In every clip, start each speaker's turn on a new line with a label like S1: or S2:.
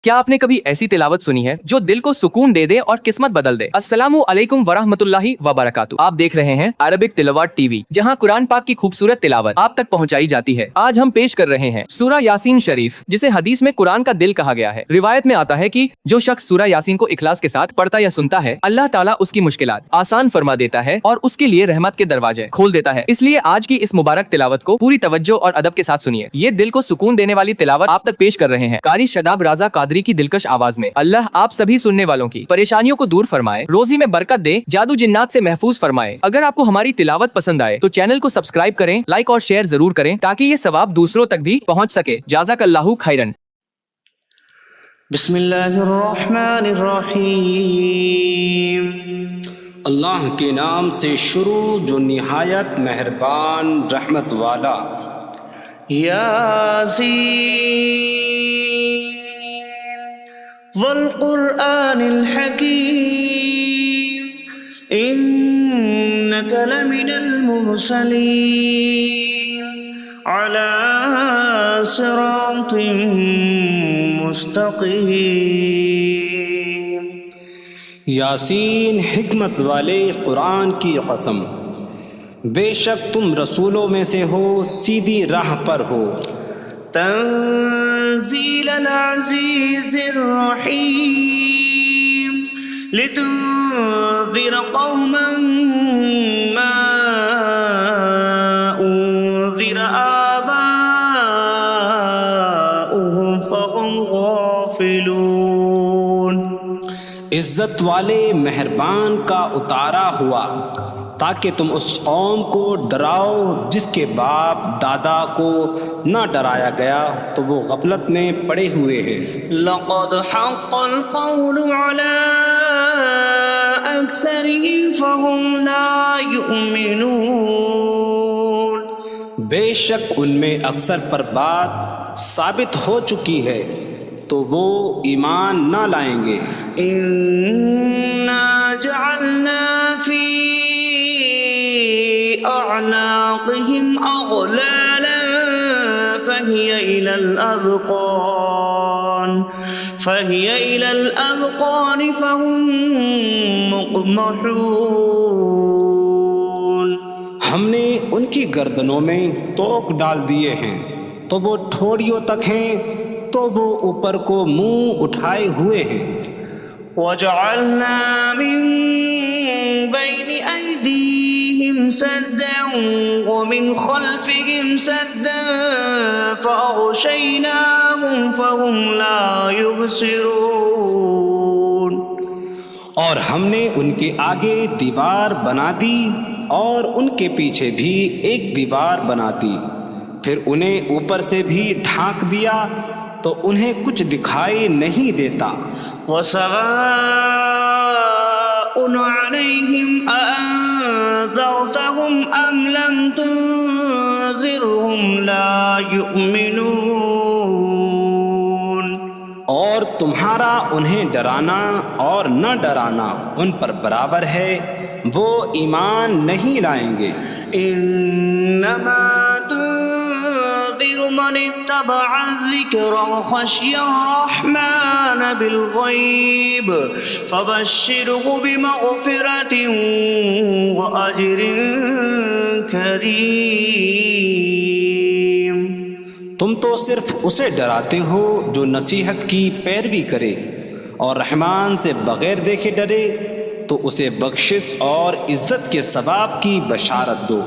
S1: کیا آپ نے کبھی ایسی تلاوت سنی ہے جو دل کو سکون دے دے اور قسمت بدل دے؟ السلام علیکم ورحمۃ اللہ وبرکاتہ۔ آپ دیکھ رہے ہیں عربک تلاوت ٹی وی، جہاں قرآن پاک کی خوبصورت تلاوت آپ تک پہنچائی جاتی ہے۔ آج ہم پیش کر رہے ہیں سورہ یاسین شریف، جسے حدیث میں قرآن کا دل کہا گیا ہے۔ روایت میں آتا ہے کہ جو شخص سورہ یاسین کو اخلاص کے ساتھ پڑھتا یا سنتا ہے، اللہ تعالیٰ اس کی مشکلات آسان فرما دیتا ہے اور اس کے لیے رحمت کے دروازے کھول دیتا ہے۔ اس لیے آج کی اس مبارک تلاوت کو پوری توجہ اور ادب کے ساتھ سنیے۔ یہ دل کو سکون دینے والی تلاوت آپ تک پیش کر رہے ہیں قاری شاداب رضا قادری کی دلکش آواز میں۔ اللہ آپ سبھی سننے والوں کی پریشانیوں کو دور فرمائے، روزی میں برکت دے، جادو جنات سے محفوظ فرمائے۔ اگر آپ کو ہماری تلاوت پسند آئے تو چینل کو سبسکرائب کریں، لائک اور شیئر ضرور کریں تاکہ یہ ثواب دوسروں تک بھی پہنچ سکے۔ جزاک اللہ خیرن۔
S2: بسم اللہ الرحمن الرحیم۔ اللہ کے نام سے شروع جو نہایت مہربان رحمت والا۔ یاسین والقرآن الحکیم انک لمن المرسلین علی صراط مستقیم۔ یاسین حکمت والے قرآن کی قسم، بے شک تم رسولوں میں سے ہو، سیدھی راہ پر ہو۔ تنزیل العزیز الرحیم لتنذر قوما ما انذر آباؤهم فهم غافلون۔ عزت والے مہربان کا اتارا ہوا تاکہ تم اس قوم کو ڈراؤ جس کے باپ دادا کو نہ ڈرایا گیا تو وہ غفلت میں پڑے ہوئے ہیں۔ لقد حق القول على اکثرهم فهم لا يؤمنون۔ بے شک ان میں اکثر پر بات ثابت ہو چکی ہے تو وہ ایمان نہ لائیں گے۔ انا جعلنا فی اعناقهم اغلالا فهي الى الاذقان فهم مقمحون۔ ہم نے ان کی گردنوں میں توق ڈال دیے ہیں تو وہ ٹھوڑیوں تک ہیں تو وہ اوپر کو منہ اٹھائے ہوئے ہیں۔ وَجَعَلْنَا مِن بَيْنِ أَيْدِيهِمْ سَدًّا وَمِنْ خَلْفِهِمْ سَدًّا فَأَغْشَيْنَاهُمْ فَهُمْ لَا يُبْصِرُونَ۔ اور ہم نے ان کے آگے دیوار بنا دی اور ان کے پیچھے بھی ایک دیوار بنا دی، پھر انہیں اوپر سے بھی ڈھانک دیا تو انہیں کچھ دکھائی نہیں دیتا۔ وَسَوَاءٌ عَلَيْهِمْ أَأَنذَرْتَهُمْ أَمْ لَمْ تُنذِرْهُمْ لَا يُؤْمِنُونَ۔ اور تمہارا انہیں ڈرانا اور نہ ڈرانا ان پر برابر ہے، وہ ایمان نہیں لائیں گے۔ انما من اتبع الذکر وخشی الرحمن بالغیب فبشرہ بمغفرۃ واجر کریم۔ تم تو صرف اسے ڈراتے ہو جو نصیحت کی پیروی کرے اور رحمان سے بغیر دیکھے ڈرے تو اسے بخشش اور عزت کے ثواب کی بشارت دو۔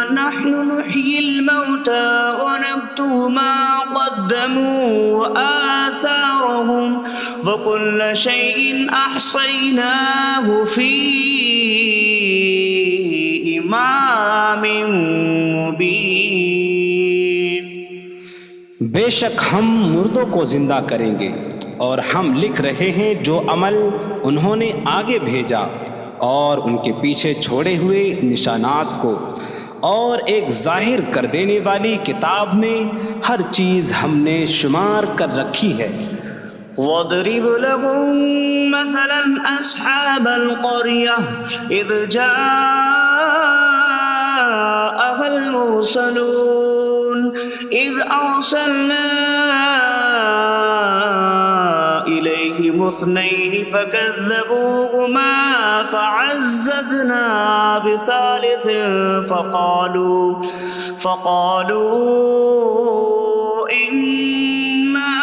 S2: نحن نحيي الموتى ونكتب ما قدموا وآثارهم وكل شيء أحصيناه في إمام مبين۔ بے شک ہم مردوں کو زندہ کریں گے اور ہم لکھ رہے ہیں جو عمل انہوں نے آگے بھیجا اور ان کے پیچھے چھوڑے ہوئے نشانات کو، اور ایک ظاہر کر دینے والی کتاب میں ہر چیز ہم نے شمار کر رکھی ہے۔ وَاضْرِبْ لَهُم مَّثَلًا أَصْحَابَ الْقَرْيَةِ إِذْ جَاءَهَا الْمُرْسَلُونَ۔
S3: إذ أرسلنا إليهم اثنين فكذبوهما فعززنا بثالث فقالوا إنا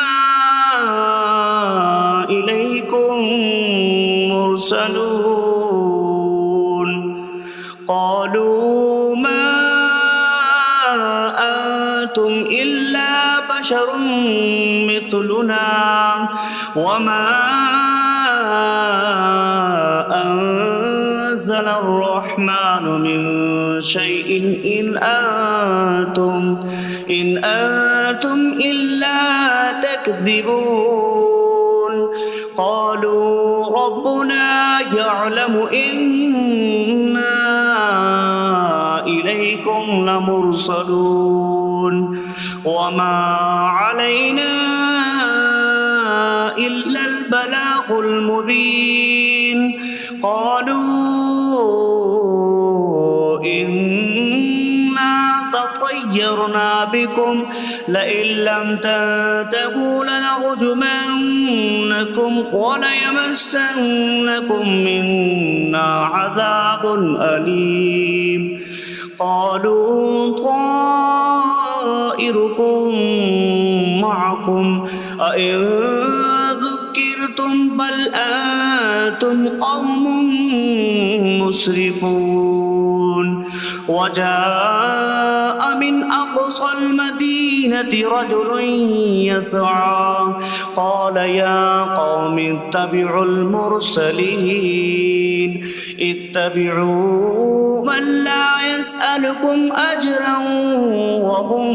S3: إليكم مرسلون قالوا ما أنتم إلا بشر مثلنا وما أنزل الرحمن من شيء إن أنتم إلا تكذبون قالوا ربنا يعلم إنا إليكم لمرسلون وما علينا إلا البلاغ المبين قالوا إنا تطيرنا بكم لئن لم تنتهوا لنرجمنكم وليمسنكم منا عذاب أليم قالوا طائركم معكم أئن ذكرتم بل أنتم قوم مسرفون وجاء من أقصى المدينة رجل يسعى قال يا قوم اتبعوا المرسلين اتبعوا من لا يسألكم أجرا وهم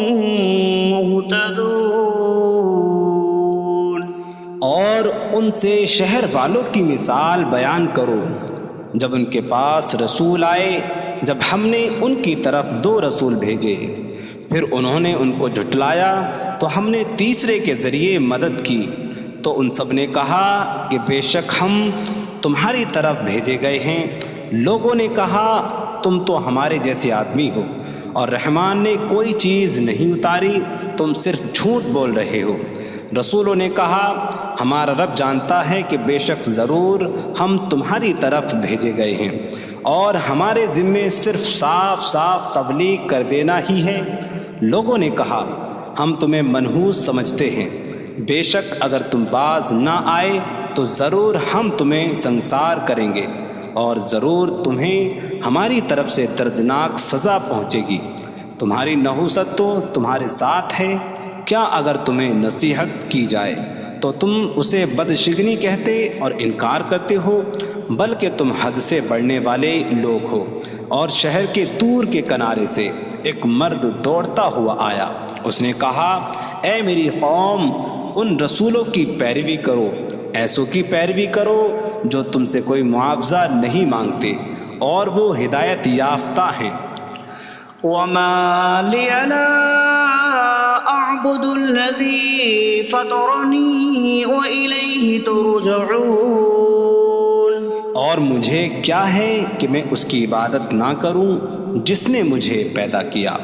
S3: مهتدون
S2: اور ان سے شہر والوں کی مثال بیان کرو جب ان کے پاس رسول آئے جب ہم نے ان کی طرف 2 رسول بھیجے پھر انہوں نے ان کو جھٹلایا تو ہم نے تیسرے کے ذریعے مدد کی تو ان سب نے کہا کہ بے شک ہم تمہاری طرف بھیجے گئے ہیں لوگوں نے کہا تم تو ہمارے جیسے آدمی ہو اور رحمان نے کوئی چیز نہیں اتاری تم صرف جھوٹ بول رہے ہو رسولوں نے کہا ہمارا رب جانتا ہے کہ بے شک ضرور ہم تمہاری طرف بھیجے گئے ہیں اور ہمارے ذمے صرف صاف صاف تبلیغ کر دینا ہی ہے لوگوں نے کہا ہم تمہیں منحوس سمجھتے ہیں بے شک اگر تم باز نہ آئے تو ضرور ہم تمہیں سنسار کریں گے اور ضرور تمہیں ہماری طرف سے دردناک سزا پہنچے گی تمہاری نحوست تو تمہارے ساتھ ہے کیا اگر تمہیں نصیحت کی جائے تو تم اسے بدشگنی کہتے اور انکار کرتے ہو بلکہ تم حد سے بڑھنے والے لوگ ہو اور شہر کے دور کے کنارے سے ایک مرد دوڑتا ہوا آیا اس نے کہا اے میری قوم ان رسولوں کی پیروی کرو ایسوں کی پیروی کرو جو تم سے کوئی معاوضہ نہیں مانگتے اور وہ ہدایت یافتہ ہیں
S3: وما لي لا أعبد الذي فطرني وإليه ترجعون
S2: اور مجھے کیا ہے کہ میں اس کی عبادت نہ کروں جس نے مجھے پیدا کیا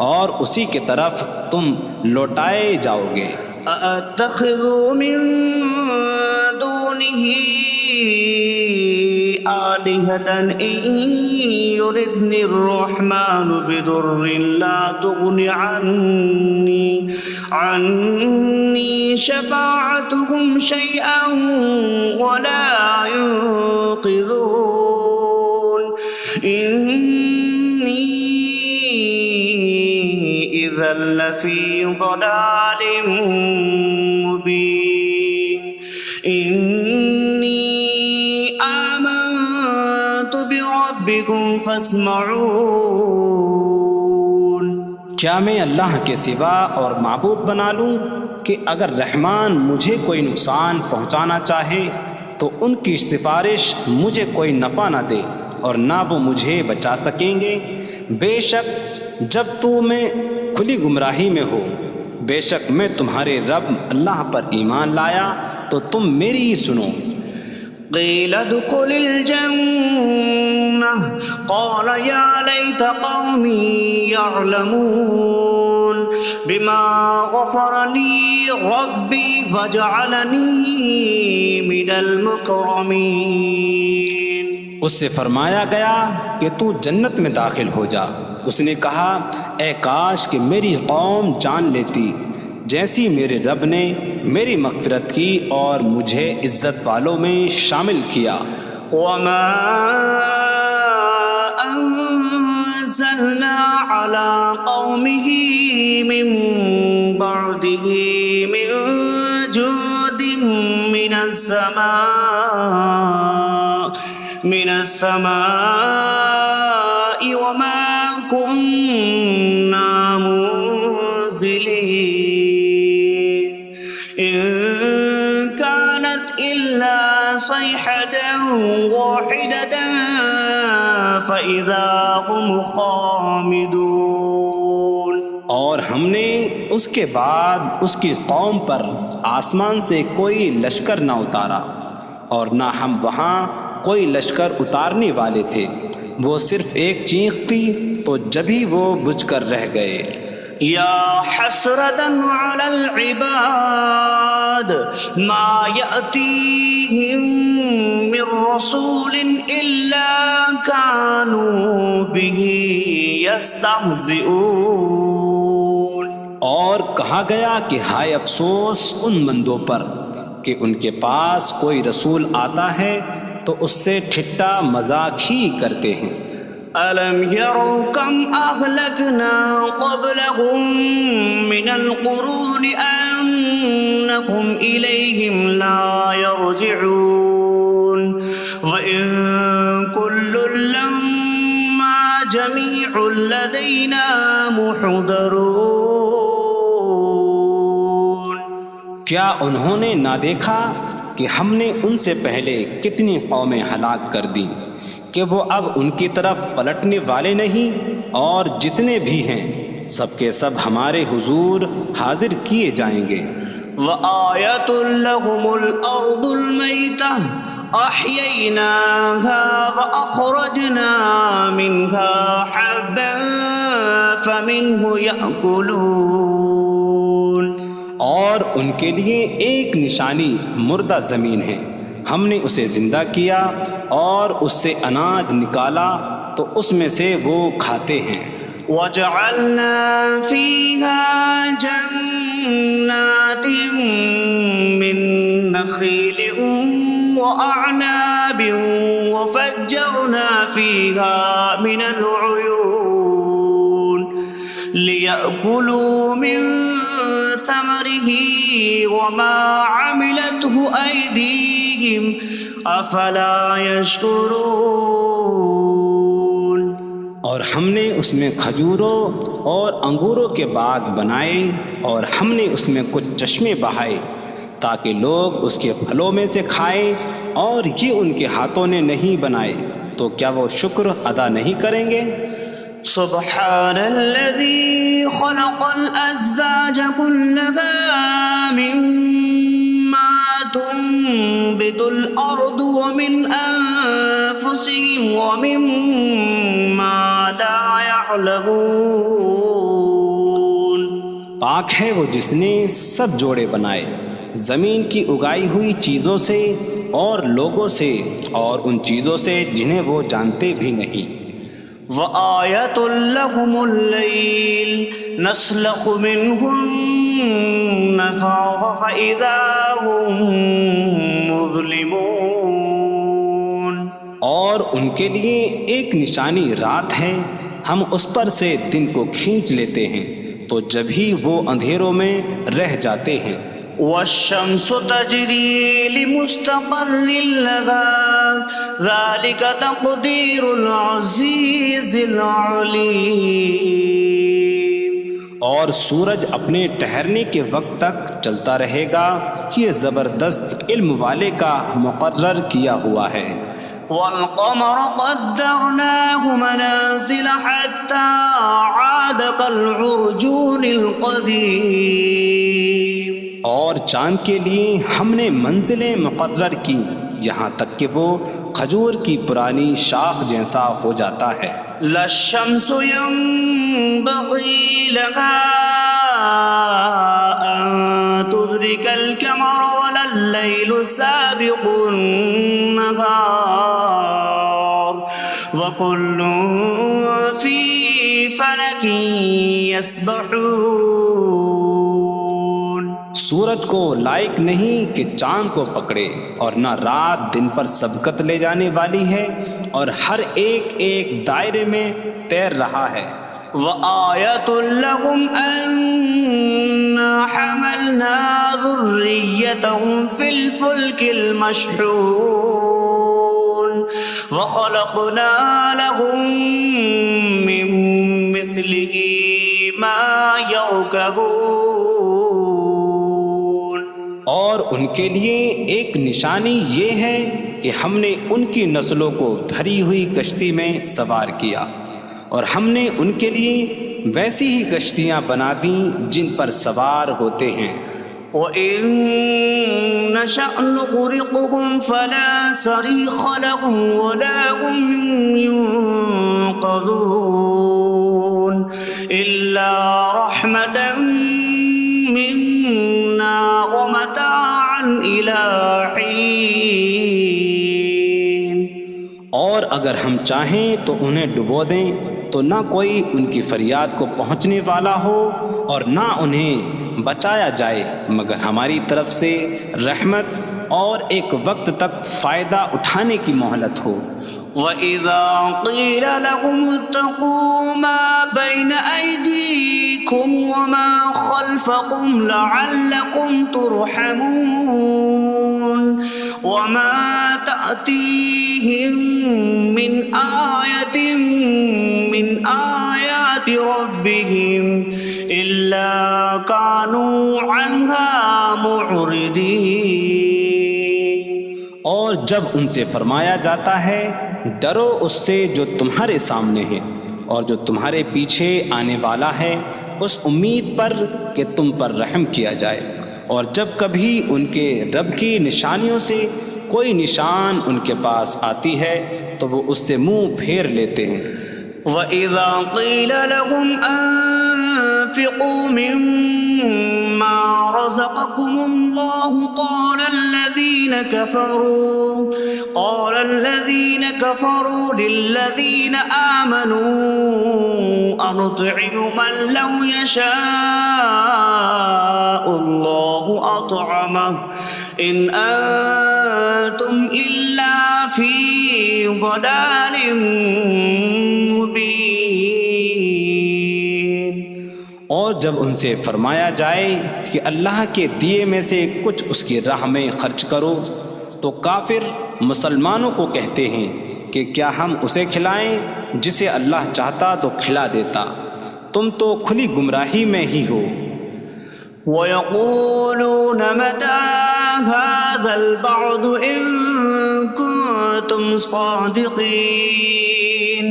S2: اور اسی کی طرف تم لوٹائے جاؤ گے
S3: أأتخذ من دونه آلهة إن يردني الرحمن بضر لا تغن عني شفاعتهم شيئا ولا ينقذون إني إذا لفي ضلال مبين إني آمنت بربكم فاسمعون
S2: کیا میں اللہ کے سوا اور معبود بنا لوں کہ اگر رحمان مجھے کوئی نقصان پہنچانا چاہے تو ان کی سفارش مجھے کوئی نفع نہ دے اور نہ وہ مجھے بچا سکیں گے بے شک جب تو میں کھلی گمراہی میں ہو بے شک میں تمہارے رب اللہ پر ایمان لایا تو تم میری ہی سنو
S3: قيل ادخل الجنة قال يا ليت قومي يعلمون بما غفر لي ربي وجعلني من المكرمين.
S2: اس سے فرمایا گیا کہ تو جنت میں داخل ہو جا. اس نے کہا اے کاش کہ میری قوم جان لیتی جیسی میرے رب نے میری مغفرت کی اور مجھے عزت والوں میں شامل کیا.
S3: وما أنزلنا على قومه من بعده من جود من السماء وما كنا منزلين إن كانت إلا صيحة واحدة فإذا هم خامدون.
S2: اور ہم نے اس کے بعد اس کی قوم پر آسمان سے کوئی لشکر نہ اتارا اور نہ ہم وہاں کوئی لشکر اتارنے والے تھے. وہ صرف ایک چیخ تھی تو جبھی وہ بجھ کر رہ گئے.
S3: يا حسرة على العباد ما يأتيهم من رسول إلا كانوا به يستهزئون.
S2: اور کہا گیا کہ ہائے افسوس ان بندوں پر کہ ان کے پاس کوئی رسول آتا ہے تو اس سے ٹھٹا مذاق ہی کرتے ہیں.
S3: ألم يروا كم أهلكنا قبلهم من القرون أنكم إليهم لا يرجعون وإن كل لما جميع لدينا محضرون.
S2: کیا انہوں نے نہ دیکھا کہ ہم نے ان سے پہلے کتنی قومیں ہلاک کر دیں کہ وہ اب ان کی طرف پلٹنے والے نہیں، اور جتنے بھی ہیں سب کے سب ہمارے حضور حاضر کیے جائیں گے.
S3: وآية لهم الأرض الميتة أحييناها وأخرجنا منها حبا فمنه يأكلون.
S2: اور ان کے لیے ایک نشانی مردہ زمین ہے، ہم نے اسے زندہ کیا اور اس سے اناج نکالا تو اس میں سے وہ کھاتے ہیں.
S3: وجعلنا فيها جنات من نخيل وأعناب وفجرنا فيها من العيون ليأكلوا من ثمره وما عملته أيديهم أفلا يشكرون.
S2: اور ہم نے اس میں کھجوروں اور انگوروں کے باغ بنائے اور ہم نے اس میں کچھ چشمے بہائے تاکہ لوگ اس کے پھلوں میں سے کھائیں، اور یہ ان کے ہاتھوں نے نہیں بنائے تو کیا وہ شکر ادا نہیں کریں گے؟
S3: سبحان الذي خلق الأزواج كلها مما تنبت الأرض ومن أنفسهم ومما لا يعلمون.
S2: پاک ہے وہ جس نے سب جوڑے بنائے زمین کی اگائی ہوئی چیزوں سے اور لوگوں سے اور ان چیزوں سے جنہیں وہ جانتے بھی نہیں.
S3: وآية لهم الليل نسلخ منه النهار فإذا هم مظلمون.
S2: اور ان کے لیے ایک نشانی رات ہے، ہم اس پر سے دن کو کھینچ لیتے ہیں تو جب ہی وہ اندھیروں میں رہ جاتے ہیں.
S3: والشمس تجري لمستقر لها ذلك تقدير العزيز العليم.
S2: اور سورج اپنے ٹھہرنے کے وقت تک چلتا رہے گا، یہ زبردست علم والے کا مقرر کیا ہوا ہے.
S3: والقمر قدرناه منازل حتى عاد كالعرجون القديم.
S2: اور چاند کے لیے ہم نے منزلیں مقرر کی یہاں تک کہ وہ کھجور کی پرانی شاخ جیسا ہو جاتا ہے.
S3: لا الشمس ينبغي لها أن تدرك القمر ولا الليل سابق النهار وكل في فلك يسبحون.
S2: سورج کو لائق نہیں کہ چاند کو پکڑے، اور نہ رات دن پر سبقت لے جانے والی ہے، اور ہر ایک ایک دائرے میں تیر رہا ہے.
S3: وآية لهم أنا حملنا ذريتهم في الفلك المشحون وخلقنا لهم من مثله ما يركبون.
S2: اور ان کے لیے ایک نشانی یہ ہے کہ ہم نے ان کی نسلوں کو بھری ہوئی کشتی میں سوار کیا، اور ہم نے ان کے لیے ویسی ہی کشتیاں بنا دیں جن پر سوار ہوتے ہیں.
S3: وَإِن نَّشَأْ نُغْرِقْهُمْ فَلَا صَرِيخَ لَهُمْ وَلَا هُمْ يُنقَذُونَ إِلَّا رَحْمَةً مِّنَّا وَمَتَاعًا إِلَىٰ حِينٍ.
S2: اور اگر ہم چاہیں تو انہیں ڈبو دیں تو نہ کوئی ان کی فریاد کو پہنچنے والا ہو، اور نہ انہیں بچایا جائے مگر ہماری طرف سے رحمت اور ایک وقت تک فائدہ اٹھانے کی مہلت ہو.
S3: وَإِذَا قِيلَ لَهُمُ اتَّقُوا مَا بَيْنَ أَيْدِيكُمْ وَمَا خَلْفَكُمْ لَعَلَّكُمْ تُرْحَمُونَ وَمَا تَأْتِيهِمْ مِنْ آيَةٍ مِنْ آيَاتِ رَبِّهِمْ إِلَّا كَانُوا عَنْهَا مُعْرِضِينَ.
S2: اور جب ان سے فرمایا جاتا ہے ڈرو اس سے جو تمہارے سامنے ہے اور جو تمہارے پیچھے آنے والا ہے، اس امید پر کہ تم پر رحم کیا جائے، اور جب کبھی ان کے رب کی نشانیوں سے کوئی نشان ان کے پاس آتی ہے تو وہ اس سے منہ پھیر لیتے ہیں.
S3: وَإِذَا قِيلَ لَهُمْ أَنفِقُوا مِمَّا رَزَقَكُمُ اللَّهُ قَالَ الَّذِينَ كَفَرُوا لِلَّذِينَ آمَنُوا أَنُطْعِمُ مَن لَّوْ يَشَاءُ اللَّهُ أَطْعَمَهُ إِنْ أَنتُمْ إِلَّا فِي ضَلَالٍ مُّبِينٍ.
S2: اور جب ان سے فرمایا جائے کہ اللہ کے دیے میں سے کچھ اس کی راہ میں خرچ کرو تو کافر مسلمانوں کو کہتے ہیں کہ کیا ہم اسے کھلائیں جسے اللہ چاہتا تو کھلا دیتا، تم تو کھلی گمراہی میں ہی ہو.
S3: وَيَقُولُونَ مَتَىٰ هَٰذَا الْوَعْدُ إِن كُنتُمْ صَادِقِينَ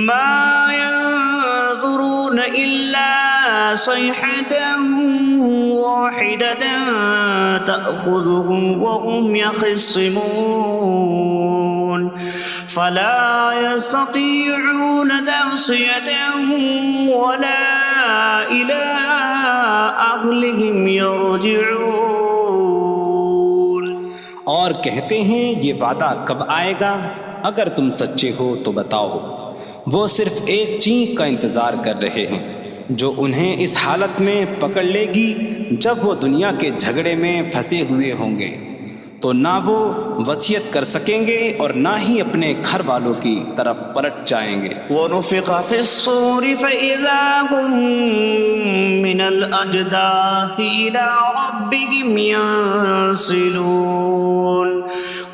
S3: مَا يَنظُرُونَ إِلَّا صَيْحَةً وَاحِدَةً تَأْخُذُهُمْ وَهُمْ يَخِصِّمُونَ فَلَا يَسْتَطِيعُونَ تَوْصِيَةً وَلَا إِلَىٰ أَهْلِهِمْ يَرْجِعُونَ.
S2: اور کہتے ہیں یہ وعدہ کب آئے گا؟ اگر تم سچے ہو تو بتاؤ. وہ صرف ایک چینخ کا انتظار کر رہے ہیں جو انہیں اس حالت میں پکڑ لے گی جب وہ دنیا کے جھگڑے میں پھنسے ہوئے ہوں گے، تو نہ وہ وصیت کر سکیں گے اور نہ ہی اپنے گھر والوں کی طرف پلٹ جائیں گے.
S3: وَنُفِخَ فِي الصُّورِ فَإِذَا هُم مِّنَ الْأَجْدَاثِ إِلَىٰ رَبِّهِمْ يَنسِلُونَ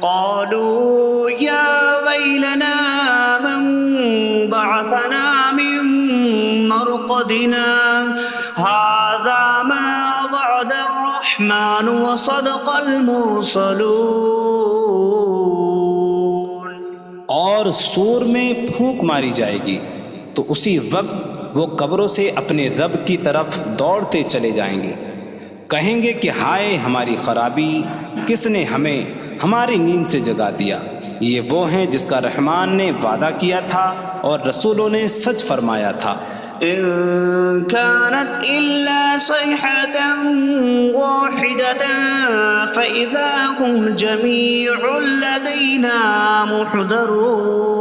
S3: قَالُوا يَا وَيْلَنَا مَن بَعَثَنَا مِن مَّرْقَدِنَا هَٰذَا مَا وَعَدَ الرَّحْمَٰنُ وَصَدَقَ الْمُرْسَلُونَ.
S2: اور سور میں پھونک ماری جائے گی تو اسی وقت وہ قبروں سے اپنے رب کی طرف دوڑتے چلے جائیں گے، کہیں گے کہ ہائے ہماری خرابی، کس نے ہمیں ہماری نیند سے جگا دیا. یہ وہ ہیں جس کا رحمان نے وعدہ کیا تھا اور رسولوں نے سچ فرمایا تھا.
S3: إن كانت إلا صيحة واحدة فإذا هم جميع لدينا محضرون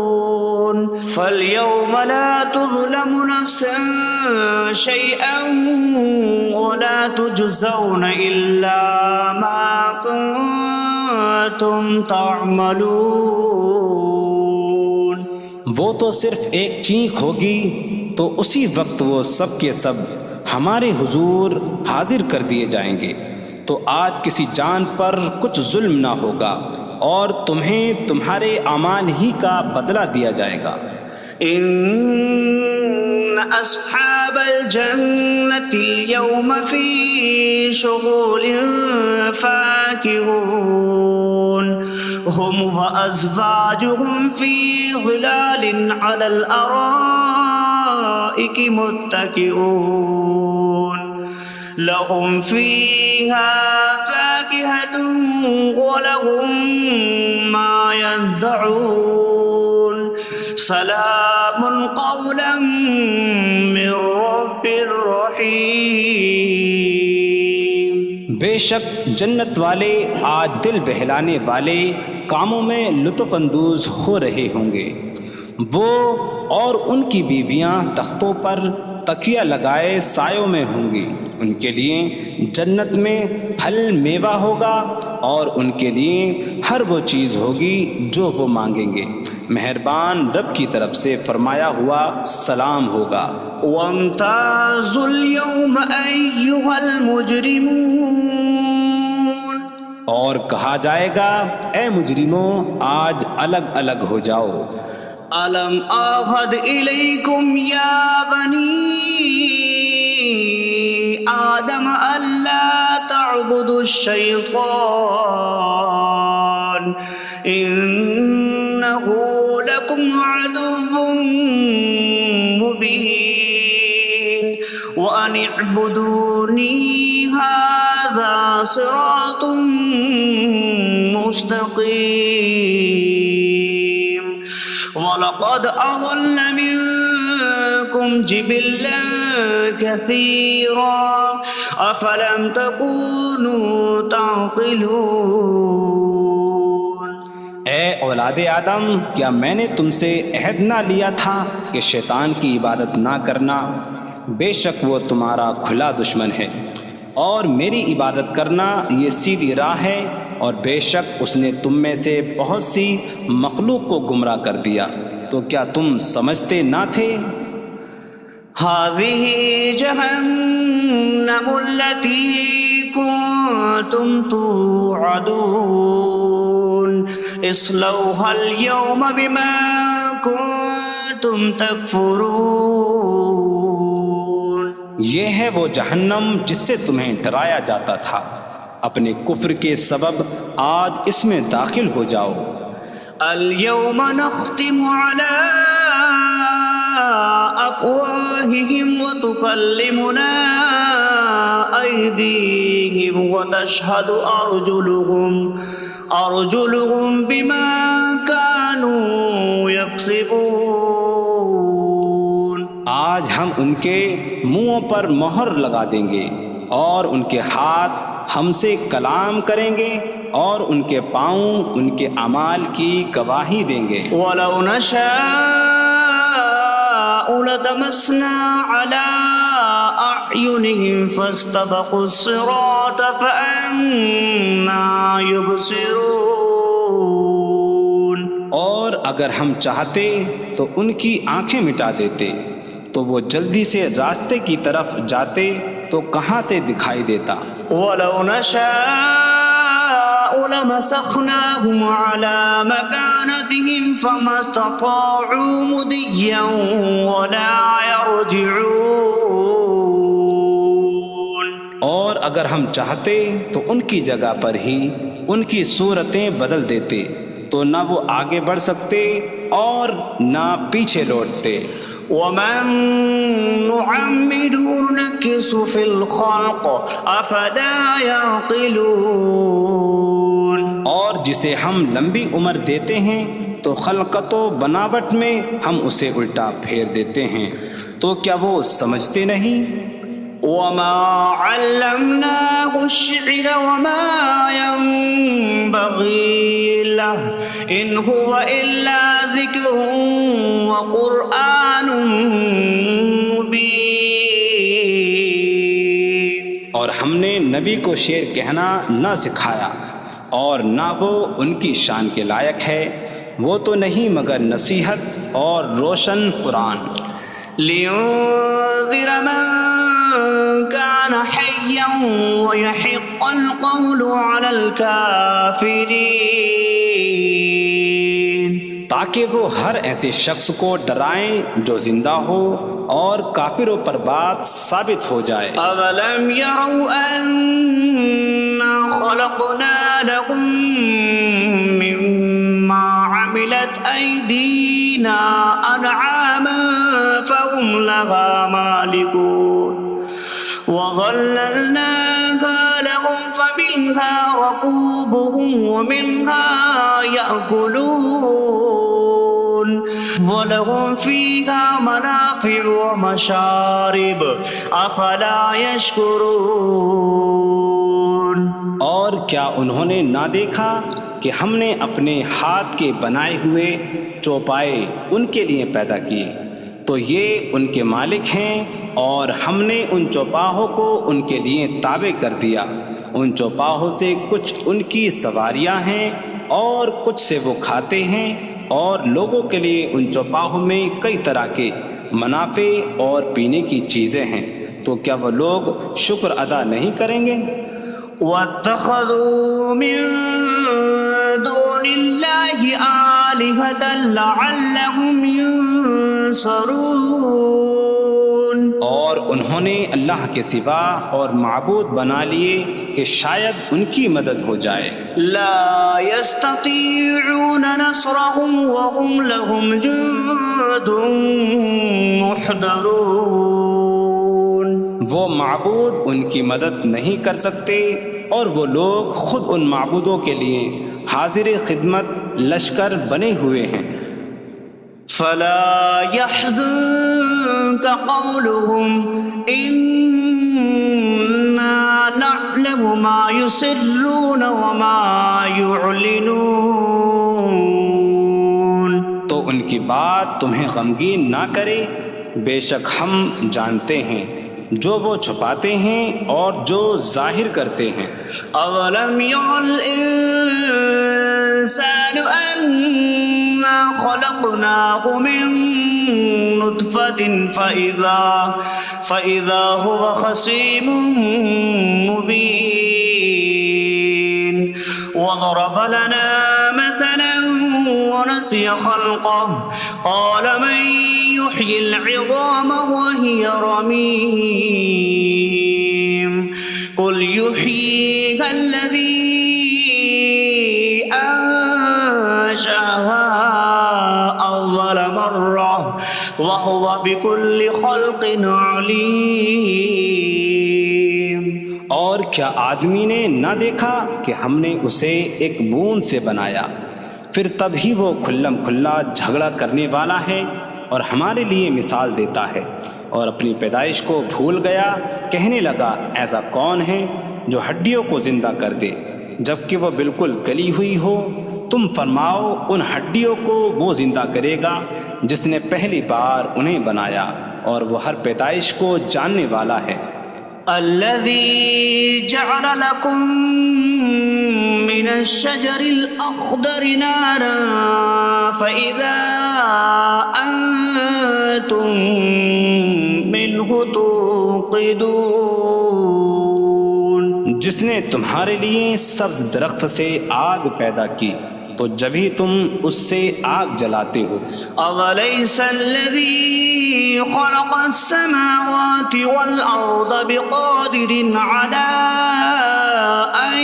S3: فاليوم لا تظلم نفس شيئا ولا تجزون إلا ما كنتم تعملون.
S2: وہ تو صرف ایک چینخ ہوگی تو اسی وقت وہ سب کے سب ہمارے حضور حاضر کر دیے جائیں گے. تو آج کسی جان پر کچھ ظلم نہ ہوگا اور تمہیں تمہارے اعمال ہی کا بدلہ دیا جائے گا.
S3: إن أصحاب الجنة اليوم في شغل فاكهون هم وأزواجهم في ظلال على الأرائك متكئون لهم فيها فاكهة ولهم ما يدعون سلام قولا من رب رحیم.
S2: بے شک جنت والے آج دل بہلانے والے کاموں میں لطف اندوز ہو رہے ہوں گے. وہ اور ان کی بیویاں تختوں پر تکیہ لگائے سایوں میں ہوں گی. ان کے لیے جنت میں پھل میوہ ہوگا اور ان کے لیے ہر وہ چیز ہوگی جو وہ مانگیں گے. مہربان رب کی طرف سے فرمایا ہوا سلام ہوگا.
S3: وامتازوا اليوم أيها المجرمون
S2: اور کہا جائے گا اے مجرموں آج الگ الگ ہو جاؤ.
S3: ألم أعهد إليكم يا بني آدم ألا تعبدوا الشيطان إنه لكم عدو مبين وأن اعبدوني هذا صراط مستقيم. وَلَقَدْ أَضَلَّ مِنكُمْ جِبِلًّا كَثِيرًا أَفَلَمْ تَكُونُوا تَعْقِلُونَ.
S2: اے اولاد آدم کیا میں نے تم سے عہد نہ لیا تھا کہ شیطان کی عبادت نہ کرنا؟ بے شک وہ تمہارا کھلا دشمن ہے اور میری عبادت کرنا یہ سیدھی راہ ہے. اور بے شک اس نے تم میں سے بہت سی مخلوق کو گمراہ کر دیا. تو کیا تم سمجھتے نہ تھے؟
S3: هذه جهنم التي كنتم توعدون اصلوها اليوم بما كنتم تكفرون.
S2: یہ ہے وہ جہنم جس سے تمہیں ڈرایا جاتا تھا. اپنے کفر کے سبب آج اس میں داخل ہو جاؤ.
S3: اليوم نختم على أفواههم وتكلمنا أيديهم وتشهد أرجلهم بما كانوا يكسبون.
S2: آج ہم ان کے منہوں پر مہر لگا دیں گے اور ان کے ہاتھ ہم سے کلام کریں گے اور ان کے پاؤں ان کے اعمال کی گواہی دیں گے.
S3: وَلَوْ نَشَاءُ لَطَمَسْنَا عَلَىٰ أَعْيُنِهِمْ فَاسْتَبَقُوا الصِّرَاطَ فَأَنَّىٰ يُبْصِرُونَ.
S2: اور اگر ہم چاہتے تو ان کی آنکھیں مٹا دیتے تو وہ جلدی سے راستے کی طرف جاتے تو کہاں سے دکھائی دیتا.
S3: وَلَوْ نَشَاءُ لَمَسَخْنَاهُمْ عَلَىٰ مَكَانَتِهِمْ فَمَا اسْتَطَاعُوا مُضِيًّا وَلَا يَرْجِعُونَ.
S2: اور اگر ہم چاہتے تو ان کی جگہ پر ہی ان کی صورتیں بدل دیتے تو نہ وہ آگے بڑھ سکتے اور نہ پیچھے لوٹتے.
S3: وَمَن نُعَمِّرُهُ نُنَكِّسْهُ فِي الْخَلْقِ أَفَلَا يَعْقِلُونَ.
S2: اور جسے ہم لمبی عمر دیتے ہیں تو خلقت و بناوٹ میں ہم اسے الٹا پھیر دیتے ہیں. تو کیا وہ سمجھتے نہیں؟
S3: وما علمناه الشعر وما ينبغي له إن هو إلا ذكر وقرآن مبين.
S2: اور ہم نے نبی کو شعر کہنا نہ سکھایا اور نہ وہ ان کی شان کے لائق ہے، وہ تو نہیں مگر نصیحت اور روشن قرآن.
S3: لينذر من كان حيا ويحق القول على الكافرين.
S2: تاکہ وہ ہر ایسے شخص کو ڈرائیں جو زندہ ہو اور کافروں پر بات ثابت ہو جائے.
S3: أولم يروا أنا خلقنا لهم مما عملت أيدينا أنعاما فهم لها مالكون وظللناها لهم فمنها ركوبهم ومنها يأكلون ولهم فيها منافع ومشارب أفلا يشكرون.
S2: اور کیا انہوں نے نہ دیکھا کہ ہم نے اپنے ہاتھ کے بنائے ہوئے چوپائے ان کے لیے پیدا کیے، تو یہ ان کے مالک ہیں، اور ہم نے ان چوپاہوں کو ان کے لیے تابع کر دیا. ان چوپاہوں سے کچھ ان کی سواریاں ہیں اور کچھ سے وہ کھاتے ہیں، اور لوگوں کے لیے ان چوپاہوں میں کئی طرح کے منافع اور پینے کی چیزیں ہیں. تو کیا وہ لوگ شکر ادا نہیں کریں گے؟
S3: واتخذوا من دون الله آلهة لعلهم ينصرون.
S2: اور انہوں نے اللہ کے سوا اور معبود بنا لیے کہ شاید ان کی مدد ہو جائے.
S3: لا يستطيعون نصرهم وهم لهم جند محضرون.
S2: وہ معبود ان کی مدد نہیں کر سکتے، اور وہ لوگ خود ان معبودوں کے لیے حاضر خدمت لشکر بنے ہوئے ہیں.
S3: فلا يحزنك قولهم إنا نعلم ما يسرون وما يعلنون.
S2: تو ان کی بات تمہیں غمگین نہ کرے، بے شک ہم جانتے ہیں جو وہ چھپاتے ہیں اور جو ظاہر کرتے ہیں.
S3: أولم ير الإنسان أنا خلقناه من نطفة فإذا هو خصيم مبين. وضرب لنا مثلا ونسي خلقه قال من يحيي العظام وهي رميم قل يحييها الذي أنشأها أول مرة وهو بكل خلق عليم.
S2: اور کیا آدمی نے نہ دیکھا کہ ہم نے اسے ایک بوند سے بنایا، پھر تب ہی وہ کھلم کھلا جھگڑا کرنے والا ہے اور ہمارے لیے مثال دیتا ہے. اور اپنی پیدائش کو بھول گیا، کہنے لگا ایسا کون ہے جو ہڈیوں کو زندہ کر دے جبکہ وہ بالکل گلی ہوئی ہو. تم فرماؤ ان ہڈیوں کو وہ زندہ کرے گا جس نے پہلی بار انہیں بنایا، اور وہ ہر پیدائش کو جاننے والا ہے.
S3: الذي جعل لكم من الشجر الأخضر نارا فإذا أنتم منه توقدون.
S2: جس نے تمہارے لیے سبز درخت سے آگ پیدا کی تو جبھی تم اس سے آگ جلاتے ہو.
S3: أوليس الذي خلق السماوات والأرض بقادر على أن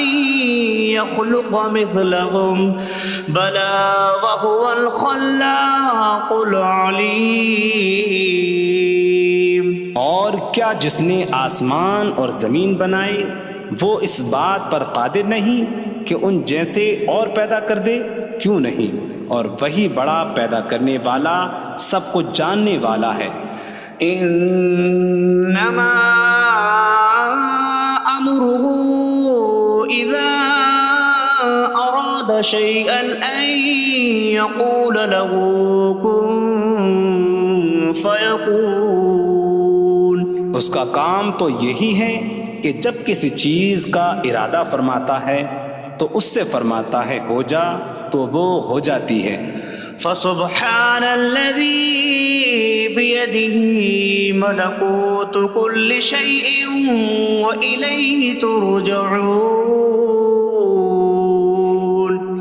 S3: يخلق مثلهم بلى وهو الخلاق العليم.
S2: اور کیا جس نے آسمان اور زمین بنائے وہ اس بات پر قادر نہیں کہ ان جیسے اور پیدا کر دے؟ کیوں نہیں، اور وہی بڑا پیدا کرنے والا، سب کچھ جاننے والا ہے.
S3: إنما أمره إذا أراد شيئا أن يقول له كن فيكون.
S2: اس کا کام تو یہی ہے کہ جب کسی چیز کا ارادہ فرماتا ہے تو اس سے فرماتا ہے ہو جا تو وہ ہو جاتی ہے.
S3: فسبحان الذي بيده ملكوت كل شيء وإليه ترجعون.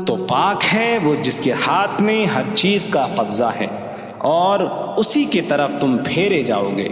S2: تو پاک ہے وہ جس کے ہاتھ میں ہر چیز کا قبضہ ہے اور اسی کی طرف تم پھیرے جاؤ گے.